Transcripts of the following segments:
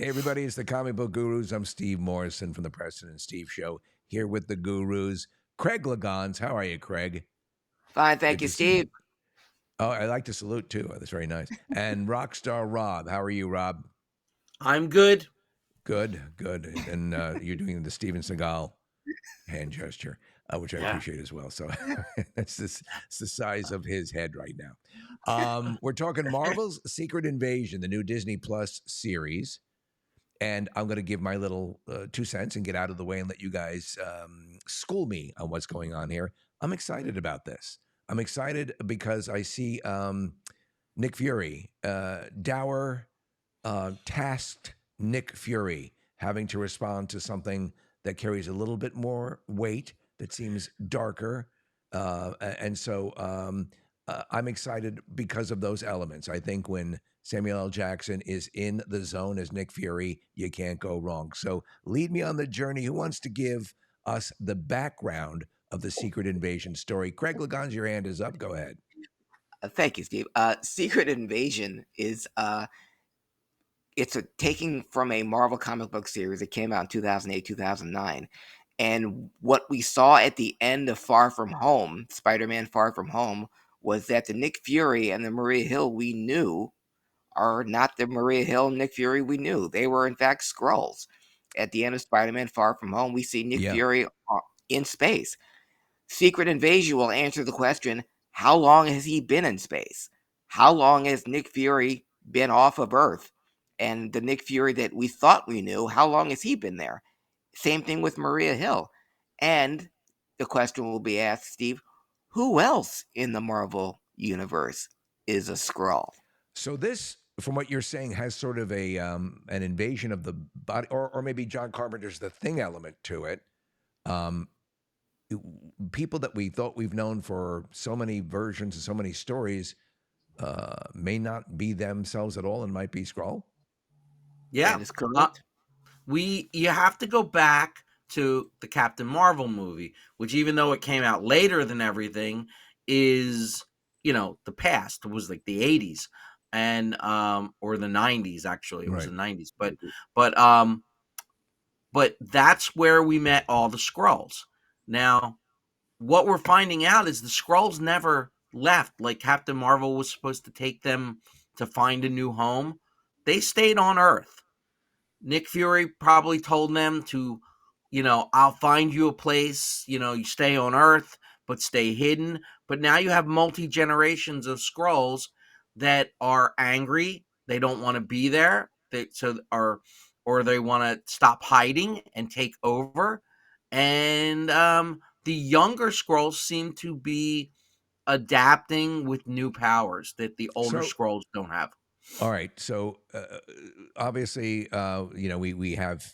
Hey, everybody, it's the Comic Book Gurus. I'm Steve Morrison from the Preston and Steve Show, here with the gurus. Craig Legons. How are you, Craig? Fine, thank Good you, to see you. Steve. Oh, I like to salute too. That's very nice. And Rockstar Rob. How are you, Rob? I'm good. Good, good. And you're doing the Steven Seagal hand gesture, which I Yeah. appreciate as well. So it's the size of his head right now. We're talking Marvel's Secret Invasion, the new Disney Plus series. And I'm going to give my little 2 cents and get out of the way and let you guys school me on what's going on here. I'm excited about this. I'm excited because I see Nick Fury, dour, tasked Nick Fury, having to respond to something that carries a little bit more weight, that seems darker. And so I'm excited because of those elements. I think when Samuel L. Jackson is in the zone as Nick Fury, you can't go wrong. So lead me on the journey. Who wants to give us the background of the Secret Invasion story? Craig Legons, your hand is up. Go ahead. Thank you, Steve. Secret Invasion is it's a taking from a Marvel comic book series that came out in 2008, 2009. And what we saw at the end of Far From Home, Spider-Man Far From Home, was that the Nick Fury and the Maria Hill we knew are not the Maria Hill and Nick Fury we knew. They were in fact Skrulls. At the end of Spider-Man Far From Home, we see Nick Yeah. Fury in space. Secret Invasion will answer the question, how long has he been in space? How long has Nick Fury been off of Earth? And the Nick Fury that we thought we knew, how long has he been there? Same thing with Maria Hill. And the question will be asked, Steve, who else in the Marvel universe is a Skrull? So this, from what you're saying, has sort of a an invasion of the body, or maybe John Carpenter's The Thing element to it. Um, People that we thought we've known for so many versions and so many stories may not be themselves at all and might be Skrull. Yeah. That is Uh, correct. you have to go back to the Captain Marvel movie, which even though it came out later than everything, is the past. It was like the 80s and or the 90s actually. It was Right. the 90s. But that's where we met all the Skrulls. Now, what we're finding out is the Skrulls never left. Like Captain Marvel was supposed to take them to find a new home. They stayed on Earth. Nick Fury probably told them to, I'll find you a place, you stay on Earth, but stay hidden. But now you have multi generations of Skrulls that are angry. They don't want to be there. Or they want to stop hiding and take over. And the younger Skrulls seem to be adapting with new powers that the older So, Skrulls don't have. all right. So, obviously, we have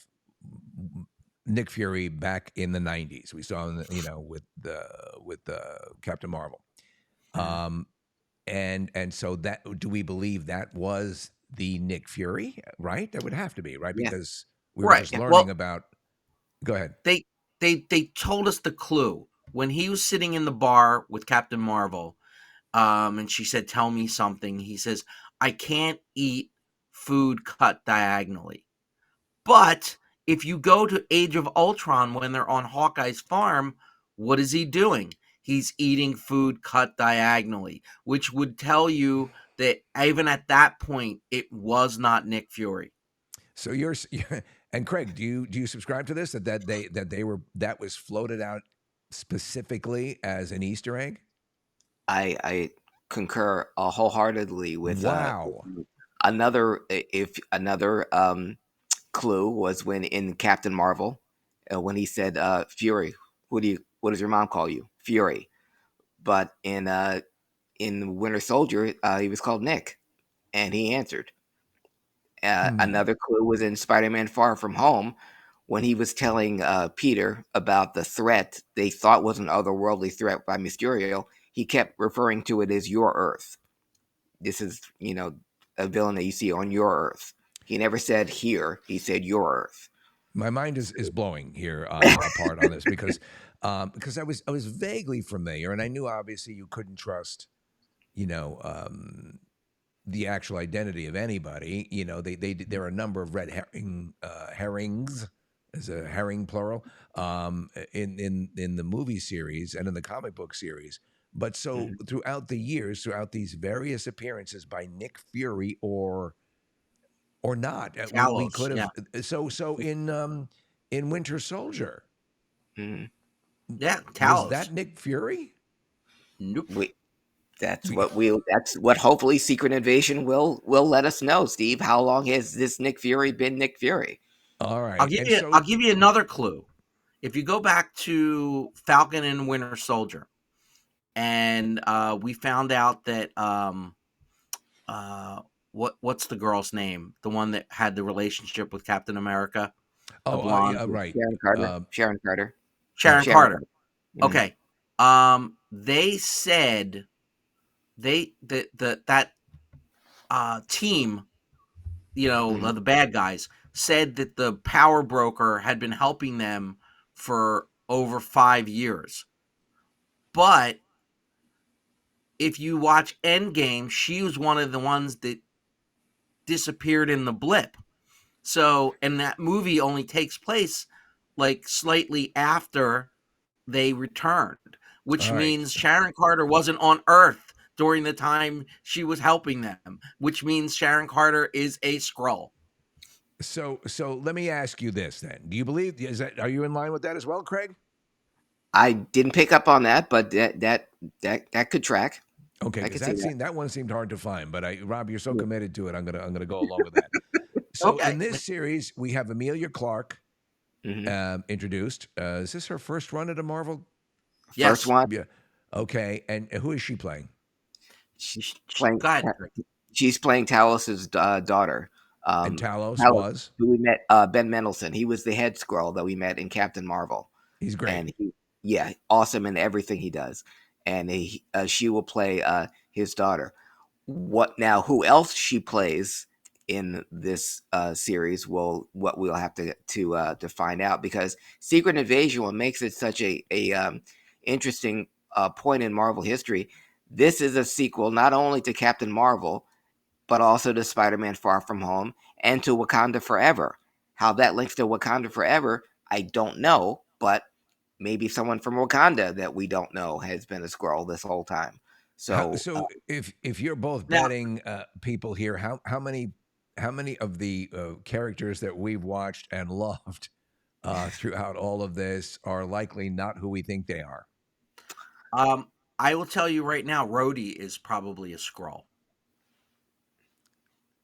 Nick Fury back in the '90s. We saw him, with Captain Marvel. Um, and so that, do we believe that was the Nick Fury? Right? That would have to be right Yeah. because we were Right. just Yeah. learning Well, about. Go ahead. they told us the clue when he was sitting in the bar with Captain Marvel, and she said, "Tell me something." He says, "I can't eat food cut diagonally." But if you go to Age of Ultron when they're on Hawkeye's farm, what is he doing? He's eating food cut diagonally, which would tell you that even at that point, it was not Nick Fury. So and Craig, do you subscribe to this that was floated out specifically as an Easter egg? I concur wholeheartedly with Wow. another if another clue was when in Captain Marvel, when he said, "Fury, what does your mom call you?" Fury. But in Winter Soldier, he was called Nick, and he answered. Hmm. Another clue was in Spider-Man: Far From Home, when he was telling Peter about the threat they thought was an otherworldly threat by Mysterio. He kept referring to it as your Earth. This is, a villain that you see on your Earth. He never said here. He said your Earth. My mind is blowing here apart on this because I was vaguely familiar and I knew obviously you couldn't trust you know um, the actual identity of anybody. You know, there are a number of red herrings, is a herring plural, in the movie series and in the comic book series. But so Mhm. throughout the years, throughout these various appearances by Nick Fury or not, we Talos, could yeah, have so in Winter Soldier, Mhm. yeah, was Talos. that Nick Fury? Nope. We that's We, what we'll that's what hopefully Secret Invasion will let us know, Steve. How long has this Nick Fury been Nick Fury? all I'll right, give and you I'll so give you another clue. If you go back to Falcon and Winter Soldier, and we found out that uh, what's the girl's name? The one that had the relationship with Captain America, the blonde, yeah, right. Sharon Carter. Um, Sharon Carter. yeah, Sharon Sharon Carter. Carter. Mhm. Okay. They said that team, Mhm. the bad guys said that the power broker had been helping them for over 5 years. But if you watch Endgame, she was one of the ones that disappeared in the blip. So, and that movie only takes place like slightly after they returned, which all right. means Sharon Carter wasn't on Earth during the time she was helping them, which means Sharon Carter is a Skrull. So let me ask you this then. Do you believe are you in line with that as well, Craig? I didn't pick up on that, but that could track. Okay, I because could see that. that one seemed hard to find, but Rob, you're so Yeah. committed to it. I'm gonna go along with that. So Okay. in this series, we have Amelia Clark Mhm. introduced. Is this her first run at a Marvel? First Yes. one, Yeah. Okay, and who is she playing? she's playing. Go ahead, Rick. She's playing Talos's daughter. And Talos Talos, was. who we met, Ben Mendelsohn. He was the head Skrull that we met in Captain Marvel, He's great. and yeah, awesome in everything he does. And she will play his daughter. What now? Who else she plays in this series? What we'll have to find out, because Secret Invasion, what makes it such a interesting point in Marvel history. This is a sequel not only to Captain Marvel, but also to Spider-Man Far From Home and to Wakanda Forever. How that links to Wakanda Forever, I don't know, but maybe someone from Wakanda that we don't know has been a Skrull this whole time. So So if you're both Now, betting people here, how many of the characters that we've watched and loved throughout all of this are likely not who we think they are? um, I will tell you right now, Rhodey is probably a Skrull.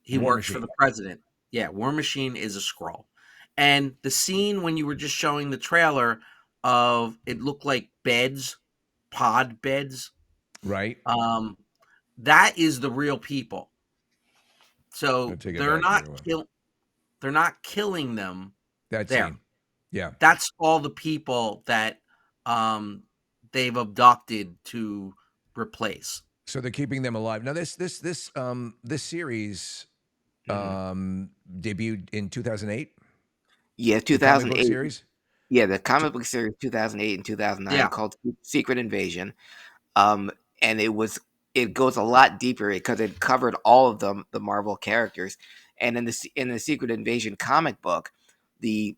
He War works for the Machine. president. Yeah, War Machine is a Skrull. And the scene when you were just showing the trailer of it looked like beds, pod beds. Right? Um, that is the real people. I'll So take it back here. they're not killing them That there. scene. Yeah. That's all the people that um they've abducted to replace. So they're keeping them alive. Now this series mhm. debuted in 2008, Yeah, the comic book 2008. series. Yeah, the T- comic book series 2008 and 2009 Yeah. called Secret Invasion. Um, and it goes a lot deeper because it covered all of the Marvel characters. And in the Secret Invasion comic book, the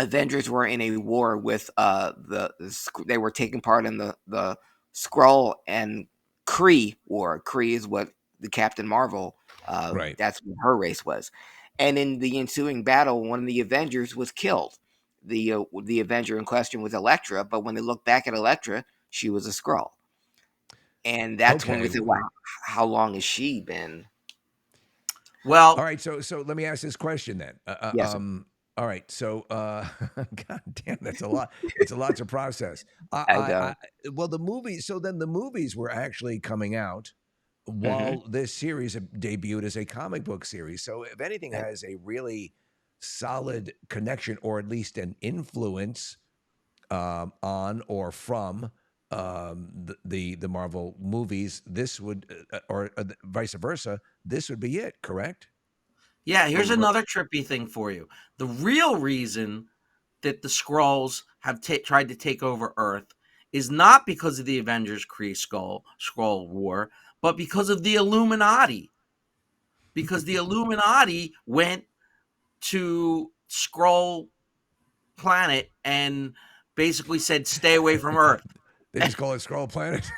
Avengers were in a war with they were taking part in the Skrull and Kree war. Kree is what the Captain Marvel, right. that's what her race was. And in the ensuing battle, one of the Avengers was killed. The Avenger in question was Elektra, but when they look back at Elektra, she was a Skrull. And that's when we Okay. said, wow, how long has she been? All Well, right, so let me ask this question then. Yes, sir. All right, so God damn, that's a lot. It's a lot to process. I know. Well, the movies. So then the movies were actually coming out Hmm. while this series debuted as a comic book series. So if anything has a really solid connection, or at least an influence on or from the Marvel movies, this would, or vice versa, this would be it. Correct? yeah, here's another trippy thing for you. The real reason that the Skrulls have tried to take over Earth is not because of the Avengers Kree Skrull War, but because of the Illuminati. because the Illuminati went to Skrull planet and basically said, "Stay away from Earth." They just call it Scroll Planet.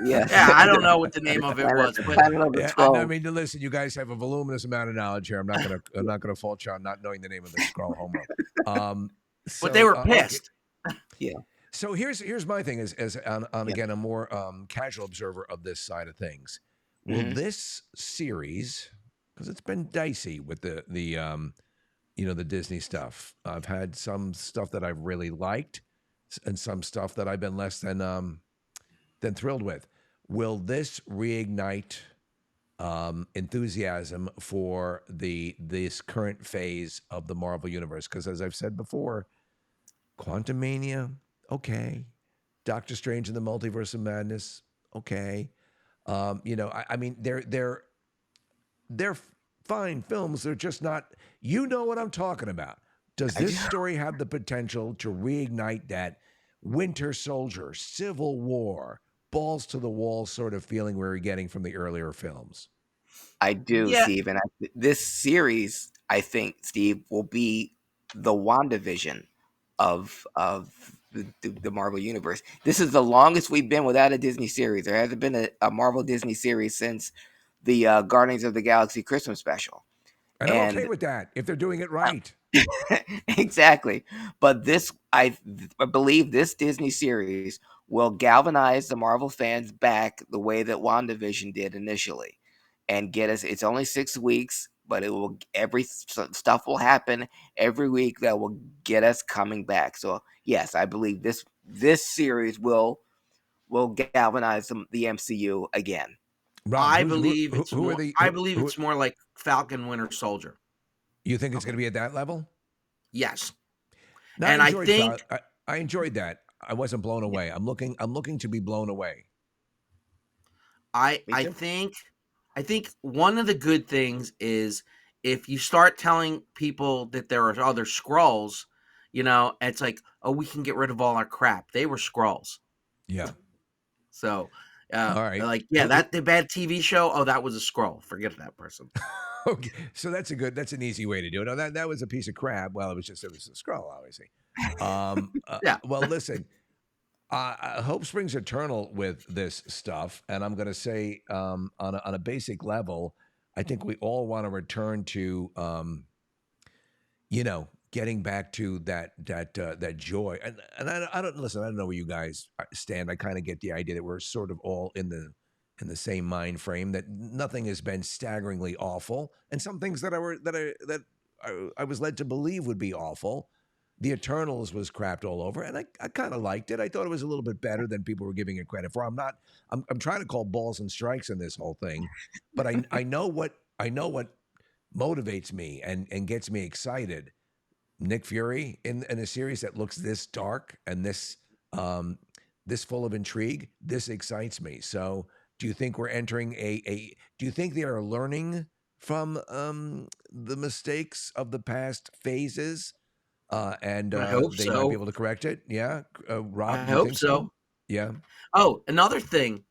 Yeah. Yeah, I don't know what the name of it was, The but planet of the Yeah, I Skrulls. mean, listen, you guys have a voluminous amount of knowledge here. I'm not gonna fault you on not knowing the name of the Skrull homeworld. they were Okay. pissed. Yeah. So here's my thing as on Yeah. again a more casual observer of this side of things. Will Mhm. this series, because it's been dicey with the the Disney stuff. I've had some stuff that I've really liked, and some stuff that I've been less than thrilled with. Will this reignite enthusiasm for this current phase of the Marvel universe? Because as I've said before, Quantum Mania, okay. Doctor Strange and the Multiverse of Madness, okay. I mean, they're fine films. They're just not. You know what I'm talking about. Does I this do. story have the potential to reignite that Winter Soldier, Civil War, balls to the wall sort of feeling we were getting from the earlier films? I do, Yeah, Steve, and this series, I think, Steve, will be the WandaVision of the Marvel universe. This is the longest we've been without a Disney series. There hasn't been a Marvel Disney series since the Guardians of the Galaxy Christmas special, And I'm okay and with that if they're doing it right. exactly. But I believe this Disney series will galvanize the Marvel fans back the way that WandaVision did initially, and get us. It's only 6 weeks, but it will stuff will happen every week that will get us coming back. So yes, I believe this series will galvanize the MCU again. Rob, I who's believe it's who are more. the I believe who it's more like Falcon Winter Soldier. you think it's going to be at that level? Yes, No, and I think I enjoyed that. I wasn't blown away. I'm looking to be blown away. I Me I too. think I think one of the good things is if you start telling people that there are other scrolls, it's like, oh, we can get rid of all our crap. They were scrolls. Yeah. So, All right. like, yeah, that the bad TV show. Oh, that was a scroll. Forget that person. Okay. So that's an easy way to do it. No, that was a piece of crap. Well, it was a scroll, obviously. Yeah, Well, listen, hope springs eternal with this stuff, and I'm going to say, on a basic level, I think we all want to return to, getting back to that joy. And I don't listen. I don't know where you guys stand. I kind of get the idea that we're sort of all in the same mind frame. That nothing has been staggeringly awful, and some things I was led to believe would be awful. The Eternals was crapped all over, and I kind of liked it. I thought it was a little bit better than people were giving it credit for. I'm trying to call balls and strikes in this whole thing, but I know what motivates me and gets me excited. Nick Fury in a series that looks this dark and um, this full of intrigue. This excites me. So, do you think we're entering a? Do you think they are learning from the mistakes of the past phases, and I hope they might be so. able to correct it? Yeah, I Rob, do you hope think so? so. Yeah. Oh, another thing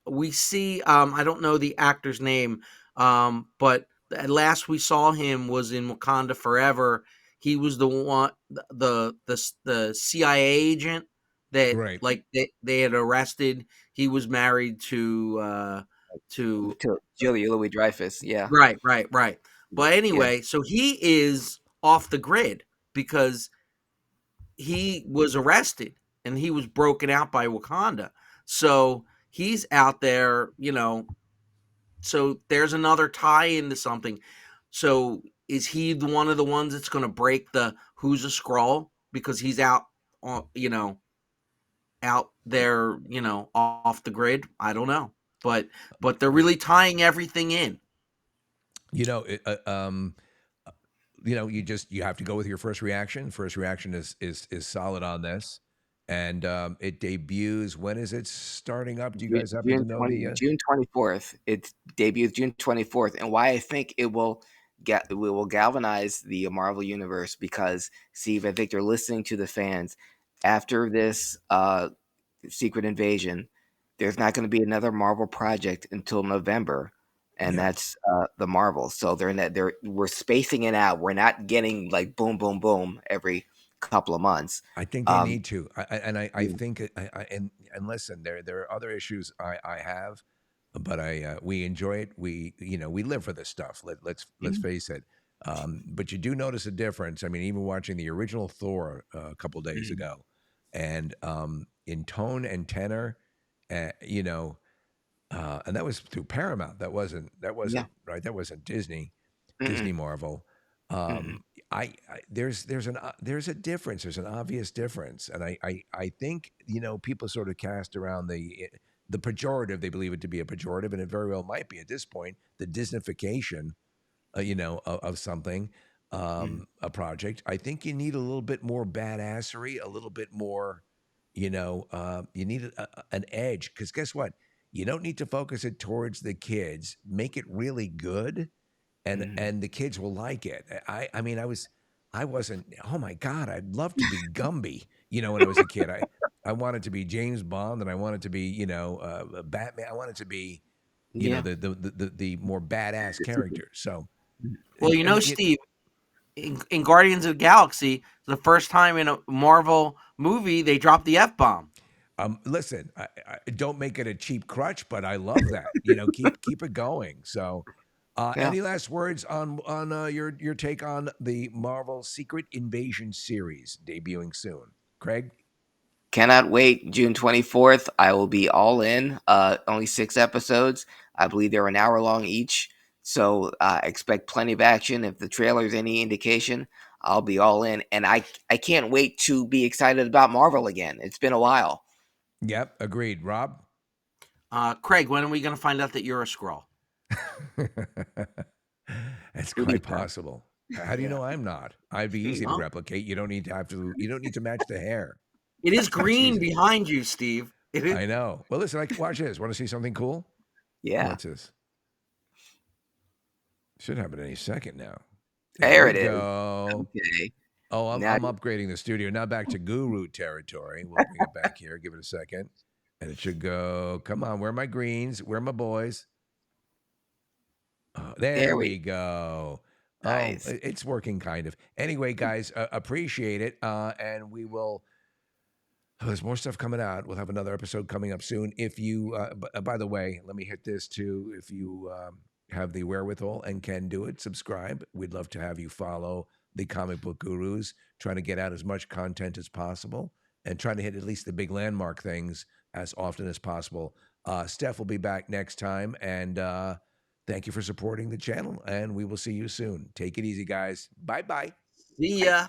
we see. I don't know the actor's name, but last we saw him was in Wakanda Forever. He was the one, the CIA agent that Right. like they had arrested. He was married to To Julia Louis Dreyfus. Yeah. right. But Yeah. anyway, so he is off the grid because he was arrested and he was broken out by Wakanda. So he's out there, So there's another tie into something. So is he one of the ones that's going to break the who's a scroll because he's out, out there, off the grid? I don't know, but they're really tying everything in. You know, you have to go with your first reaction. First reaction is solid on this, and it debuts. When is it starting up? Do you guys happen to know the? June 24th. It debuts June 24th, and why I think we will galvanize the Marvel universe because Steve, I think you're listening to the fans. After this Secret Invasion, there's not going to be another Marvel project until November, and Yeah. that's the Marvels. So they're in that we're spacing it out. We're not getting like boom, boom, boom every couple of months. I think they Um, need to. I mm, think and listen, there are other issues I have, but we enjoy it. We live for this stuff. Let's mm, face it. But you do notice a difference. I mean, even watching the original Thor a couple days mm, ago, and in tone and tenor, uh, you know, and that was through Paramount. That wasn't yeah. right. That wasn't Disney. Mm-mm, Disney Marvel. mm-mm, There's a difference. There's an obvious difference, and I think people sort of cast around the pejorative. They believe it to be a pejorative, and it very well might be at this point. The Disneyfication, of something, mm, a project. I think you need a little bit more badassery, a little bit more. You need an edge because guess what? You don't need to focus it towards the kids. Make it really good and mm. and the kids will like it. I mean, I wasn't. Oh my God, I'd love to be Gumby. When I was a kid, I wanted to be James Bond, and I wanted to be Batman. I wanted to be Yeah. the more badass character. So Mm. Well, Steve, in Guardians of the Galaxy, the first time in a Marvel movie they dropped the F bomb. listen, I don't make it a cheap crutch, but I love that. Keep it going. So. Yeah. Any last words on your take on the Marvel Secret Invasion series debuting soon, Craig? Cannot wait. June 24th. I will be all in. Only 6 episodes. I believe they're an hour long each. So expect plenty of action. If the trailer is any indication, I'll be all in. And I can't wait to be excited about Marvel again. It's been a while. Yep, agreed. Rob? Craig, when are we going to find out that you're a Skrull? It's To be quite determined. possible. How do you Yeah. know I'm not? I'd be easy to Huh? replicate. You don't need to have to. You don't need to match the hair. It is Much green easier. behind you, Steve. It is. I know. Well, listen. Watch this. Want to see something cool? Yeah. What's this? Should happen any second now. There There we it is. go. Okay. Oh, Now, I'm upgrading the studio. Now back to guru territory. We'll bring it back here. Give it a second. And it should go. Come on. Where are my greens? Where are my boys? There there we we go. Oh, Nice. it's working kind of. Anyway, guys, appreciate it. And we will. There's more stuff coming out. We'll have another episode coming up soon. If you, by the way, let me hit this too. If you have the wherewithal and can do it, subscribe. We'd love to have you follow the Comic Book Gurus, trying to get out as much content as possible and trying to hit at least the big landmark things as often as possible. Steph will be back next time. And thank you for supporting the channel. And we will see you soon. Take it easy, guys. Bye bye. See ya.